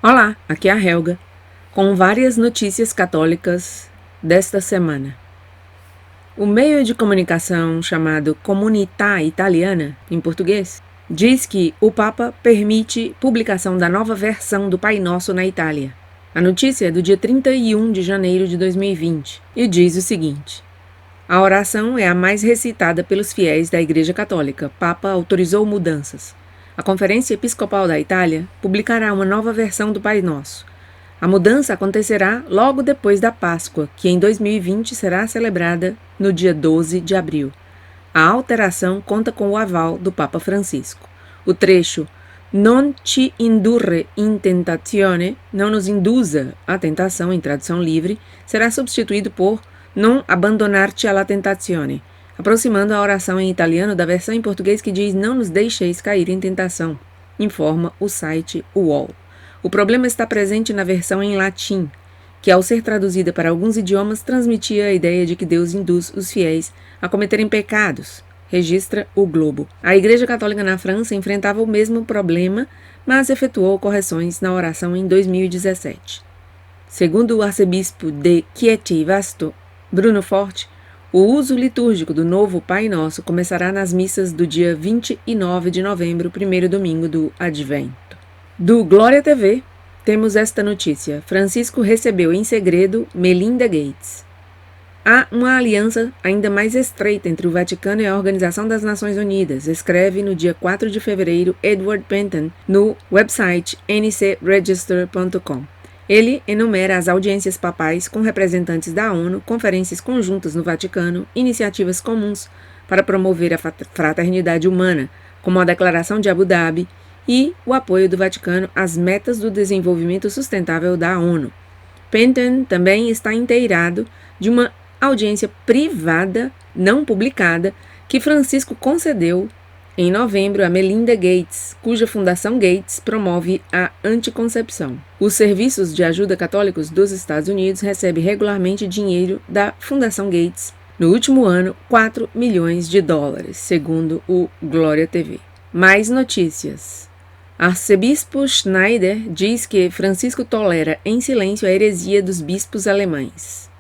Olá, aqui é a Helga, com várias notícias católicas desta semana. O meio de comunicação chamado Comunità Italiana, em português, diz que o Papa permite publicação da nova versão do Pai Nosso na Itália. A notícia é do dia 31 de janeiro de 2020 e diz o seguinte: a oração é a mais recitada pelos fiéis da Igreja Católica. Papa autorizou mudanças. A Conferência Episcopal da Itália publicará uma nova versão do Pai Nosso. A mudança acontecerá logo depois da Páscoa, que em 2020 será celebrada no dia 12 de abril. A alteração conta com o aval do Papa Francisco. O trecho "Non ci indurre in tentazione", não nos induza à tentação, em tradução livre, será substituído por "non abbandonarci alla tentazione", aproximando a oração em italiano da versão em português que diz "não nos deixeis cair em tentação", informa o site UOL. O problema está presente na versão em latim, que ao ser traduzida para alguns idiomas transmitia a ideia de que Deus induz os fiéis a cometerem pecados, registra o Globo. A Igreja Católica na França enfrentava o mesmo problema, mas efetuou correções na oração em 2017. Segundo o arcebispo de Chieti e Vasto, Bruno Forte, o uso litúrgico do novo Pai Nosso começará nas missas do dia 29 de novembro, primeiro domingo do Advento. Do Glória TV, temos esta notícia: Francisco recebeu em segredo Melinda Gates. Há uma aliança ainda mais estreita entre o Vaticano e a Organização das Nações Unidas, escreve no dia 4 de fevereiro Edward Penton no website ncregister.com. Ele enumera as audiências papais com representantes da ONU, conferências conjuntas no Vaticano, iniciativas comuns para promover a fraternidade humana, como a Declaração de Abu Dhabi, e o apoio do Vaticano às metas do desenvolvimento sustentável da ONU. Penton também está inteirado de uma audiência privada, não publicada, que Francisco concedeu em novembro a Melinda Gates, cuja Fundação Gates promove a anticoncepção. Os serviços de ajuda católicos dos Estados Unidos recebem regularmente dinheiro da Fundação Gates. No último ano, $4 milhões, segundo o Glória TV. Mais notícias. Arcebispo Schneider diz que Francisco tolera em silêncio a heresia dos bispos alemães.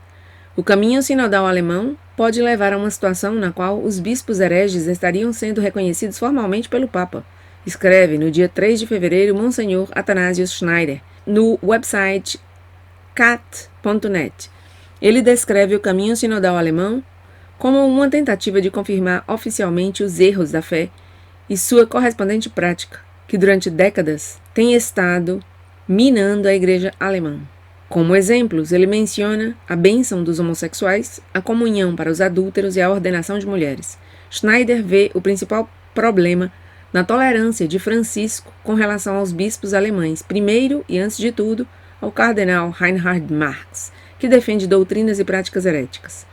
O caminho sinodal alemão pode levar a uma situação na qual os bispos hereges estariam sendo reconhecidos formalmente pelo Papa, escreve no dia 3 de fevereiro Monsenhor Athanasius Schneider, no website cat.net. Ele descreve o caminho sinodal alemão como uma tentativa de confirmar oficialmente os erros da fé e sua correspondente prática, que durante décadas tem estado minando a igreja alemã. Como exemplos, ele menciona a bênção dos homossexuais, a comunhão para os adúlteros e a ordenação de mulheres. Schneider vê o principal problema na tolerância de Francisco com relação aos bispos alemães, primeiro e antes de tudo ao cardeal Reinhard Marx, que defende doutrinas e práticas heréticas.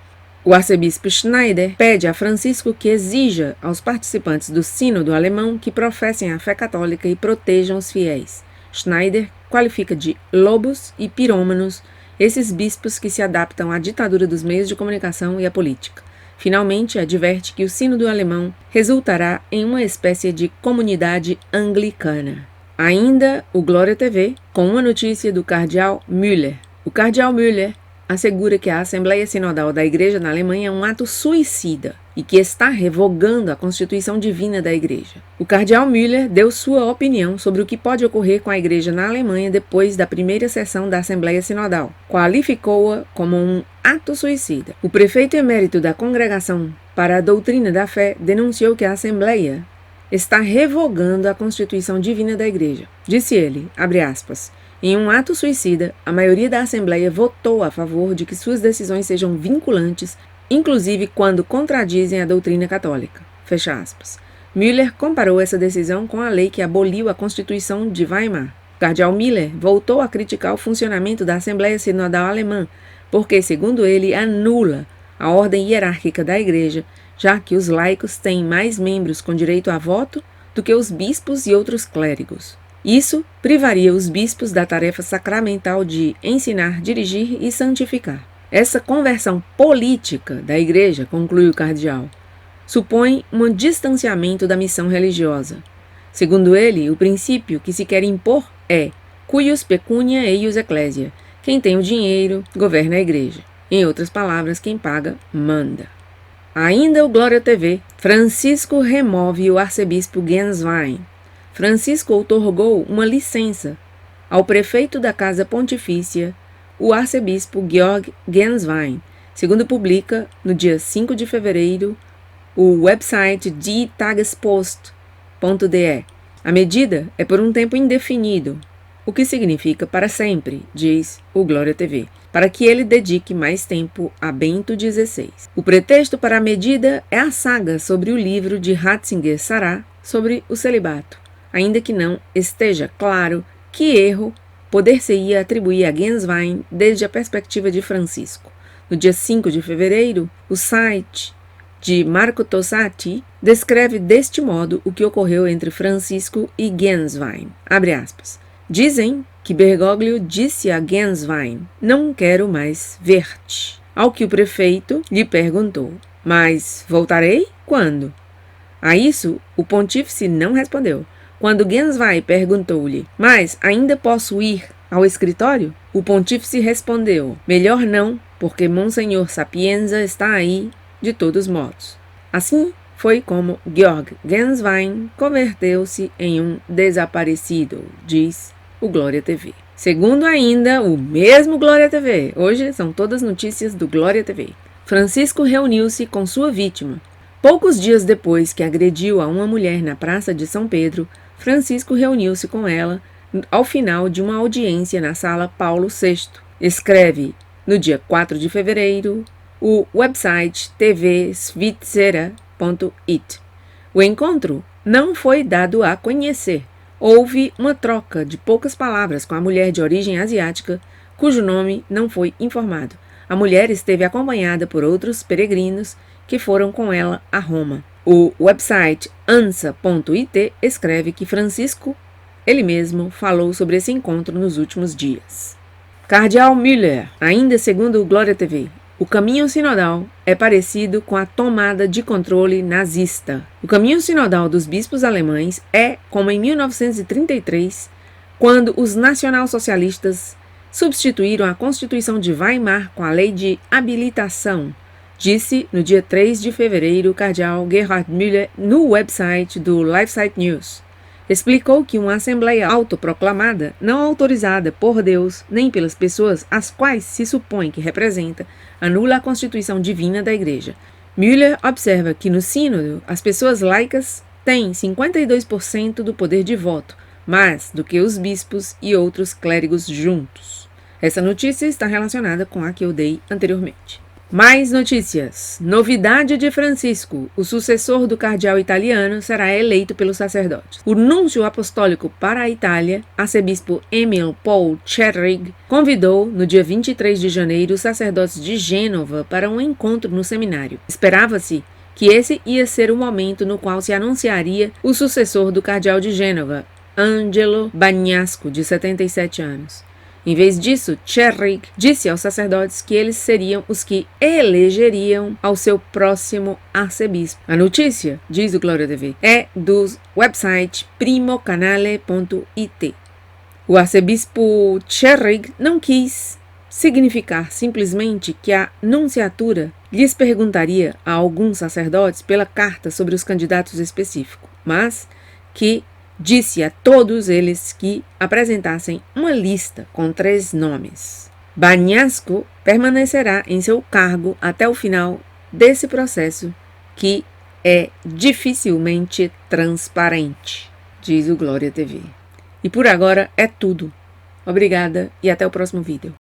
O arcebispo Schneider pede a Francisco que exija aos participantes do sínodo alemão que professem a fé católica e protejam os fiéis. Schneider qualifica de lobos e pirômanos esses bispos que se adaptam à ditadura dos meios de comunicação e à política. Finalmente, adverte que o sínodo alemão resultará em uma espécie de comunidade anglicana. Ainda o Glória TV, com uma notícia do cardeal Müller. O cardeal Müller assegura que a Assembleia Sinodal da Igreja na Alemanha é um ato suicida e que está revogando a Constituição Divina da Igreja. O cardeal Müller deu sua opinião sobre o que pode ocorrer com a Igreja na Alemanha depois da primeira sessão da Assembleia Sinodal. Qualificou-a como um ato suicida. O prefeito emérito da Congregação para a Doutrina da Fé denunciou que a Assembleia está revogando a Constituição Divina da Igreja. Disse ele, abre aspas, em um ato suicida, a maioria da Assembleia votou a favor de que suas decisões sejam vinculantes, inclusive quando contradizem a doutrina católica. Fecha aspas. Müller comparou essa decisão com a lei que aboliu a Constituição de Weimar. Cardeal Müller voltou a criticar o funcionamento da Assembleia Sinodal Alemã, porque, segundo ele, anula a ordem hierárquica da Igreja, já que os laicos têm mais membros com direito a voto do que os bispos e outros clérigos. Isso privaria os bispos da tarefa sacramental de ensinar, dirigir e santificar. Essa conversão política da Igreja, conclui o cardeal, supõe um distanciamento da missão religiosa. Segundo ele, o princípio que se quer impor é cuius pecunia eius ecclesia. Quem tem o dinheiro, governa a igreja. Em outras palavras, quem paga, manda. Ainda o Glória TV. Francisco remove o arcebispo Genswein. Francisco outorgou uma licença ao prefeito da Casa Pontifícia, o arcebispo Georg Genswein, segundo publica, no dia 5 de fevereiro, o website Die Tagespost.de. A medida é por um tempo indefinido, o que significa para sempre, diz o Glória TV, para que ele dedique mais tempo a Bento XVI. O pretexto para a medida é a saga sobre o livro de Ratzinger Sará sobre o celibato, ainda que não esteja claro que erro poder-se-ia atribuir a Genswein desde a perspectiva de Francisco. No dia 5 de fevereiro, o site de Marco Tossati descreve deste modo o que ocorreu entre Francisco e Genswein. Abre aspas. Dizem que Bergoglio disse a Genswein, não quero mais ver-te. Ao que o prefeito lhe perguntou, mas voltarei? Quando? A isso, o pontífice não respondeu. Quando Genswein perguntou-lhe, mas ainda posso ir ao escritório? O pontífice respondeu, melhor não, porque Monsenhor Sapienza está aí de todos modos. Assim foi como Georg Genswein converteu-se em um desaparecido, diz o Glória TV. Segundo ainda o mesmo Glória TV, hoje são todas notícias do Glória TV. Francisco reuniu-se com sua vítima. Poucos dias depois que agrediu a uma mulher na Praça de São Pedro, Francisco reuniu-se com ela ao final de uma audiência na Sala Paulo VI. Escreve, no dia 4 de fevereiro, o website tvsvitzera.it. O encontro não foi dado a conhecer. Houve uma troca de poucas palavras com a mulher de origem asiática, cujo nome não foi informado. A mulher esteve acompanhada por outros peregrinos que foram com ela a Roma. O website ansa.it escreve que Francisco, ele mesmo, falou sobre esse encontro nos últimos dias. Cardeal Müller, ainda segundo o Glória TV, o caminho sinodal é parecido com a tomada de controle nazista. O caminho sinodal dos bispos alemães é como em 1933, quando os nacionalsocialistas substituíram a Constituição de Weimar com a Lei de Habilitação, disse no dia 3 de fevereiro o cardeal Gerhard Müller no website do LifeSite News. Explicou que uma assembleia autoproclamada, não autorizada por Deus nem pelas pessoas às quais se supõe que representa, anula a Constituição divina da Igreja. Müller observa que no sínodo as pessoas laicas têm 52% do poder de voto, mais do que os bispos e outros clérigos juntos. Essa notícia está relacionada com a que eu dei anteriormente. Mais notícias. Novidade de Francisco. O sucessor do cardeal italiano será eleito pelos sacerdotes. O núncio apostólico para a Itália, arcebispo Emil Paul Cherrig, convidou, no dia 23 de janeiro, os sacerdotes de Gênova para um encontro no seminário. Esperava-se que esse ia ser o momento no qual se anunciaria o sucessor do cardeal de Gênova, Angelo Bagnasco, de 77 anos. Em vez disso, Cherrig disse aos sacerdotes que eles seriam os que elegeriam ao seu próximo arcebispo. A notícia, diz o Glória TV, é do website primocanale.it. O arcebispo Cherrig não quis significar simplesmente que a nunciatura lhes perguntaria a alguns sacerdotes pela carta sobre os candidatos específicos, mas que disse a todos eles que apresentassem uma lista com 3 nomes. Bagnasco permanecerá em seu cargo até o final desse processo, que é dificilmente transparente, diz o Glória TV. E por agora é tudo. Obrigada e até o próximo vídeo.